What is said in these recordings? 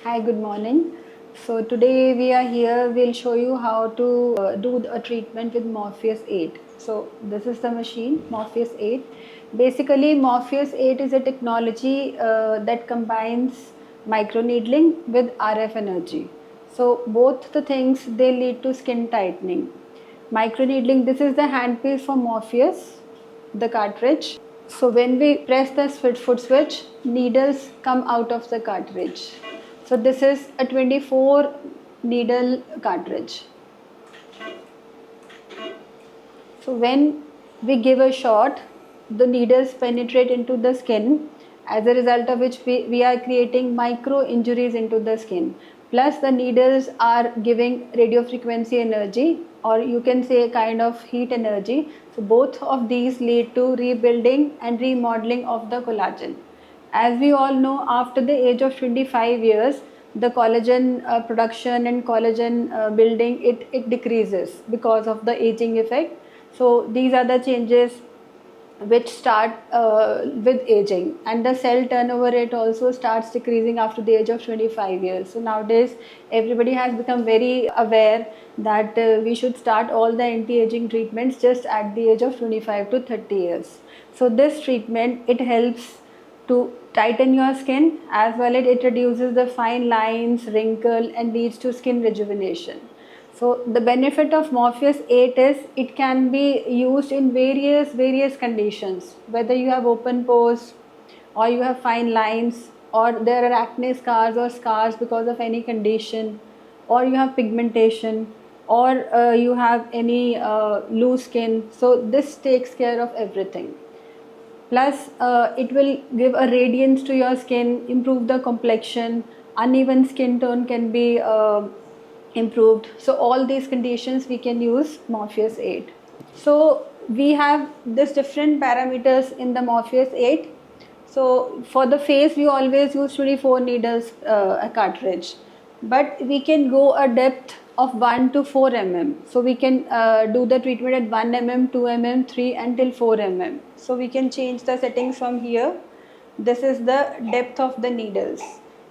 Hi, good morning. So today we are here, we'll show you how to do a treatment with Morpheus 8. So this is the machine, Morpheus 8. Basically, Morpheus 8 is a technology that combines microneedling with RF energy. So both the things, they lead to skin tightening. Microneedling, this is the handpiece for Morpheus, the cartridge. So when we press the foot switch, needles come out of the cartridge. So this is a 24 needle cartridge. So when we give a shot, the needles penetrate into the skin, as a result of which we are creating micro injuries into the skin. Plus the needles are giving radio frequency energy, or you can say a kind of heat energy. So both of these lead to rebuilding and remodeling of the collagen. As we all know, after the age of 25 years, the collagen production and collagen building, it decreases because of the aging effect. So these are the changes which start with aging, and the cell turnover rate also starts decreasing after the age of 25 years. So nowadays everybody has become very aware that we should start all the anti-aging treatments just at the age of 25 to 30 years. So this treatment, it helps to tighten your skin, as well as it reduces the fine lines, wrinkle, and leads to skin rejuvenation. So the benefit of Morpheus 8 is it can be used in various conditions, whether you have open pores, or you have fine lines, or there are acne scars or scars because of any condition, or you have pigmentation, or you have any loose skin. So this takes care of everything. Plus it will give a radiance to your skin, improve the complexion, uneven skin tone can be improved. So all these conditions we can use Morpheus 8. So we have this different parameters in the Morpheus 8. So for the face we always use 24 needles a cartridge, but we can go a depth of 1 to 4 mm. So we can do the treatment at 1 mm, 2 mm, 3 until 4 mm. So we can change the settings from here. This is the depth of the needles.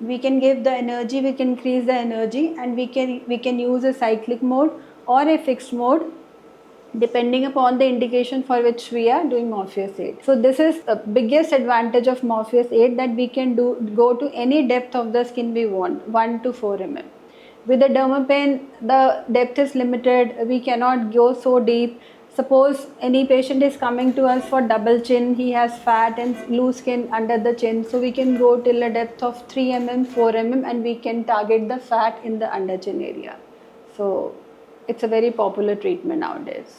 We can give the energy, we can increase the energy, and we can use a cyclic mode or a fixed mode depending upon the indication for which we are doing Morpheus 8. So this is the biggest advantage of Morpheus 8, that we can go to any depth of the skin we want, 1 to 4 mm. With the Dermapen, the depth is limited, we cannot go so deep. Suppose any patient is coming to us for double chin, he has fat and loose skin under the chin, so we can go till a depth of 3 mm, 4 mm, and we can target the fat in the under chin area. So it's a very popular treatment nowadays.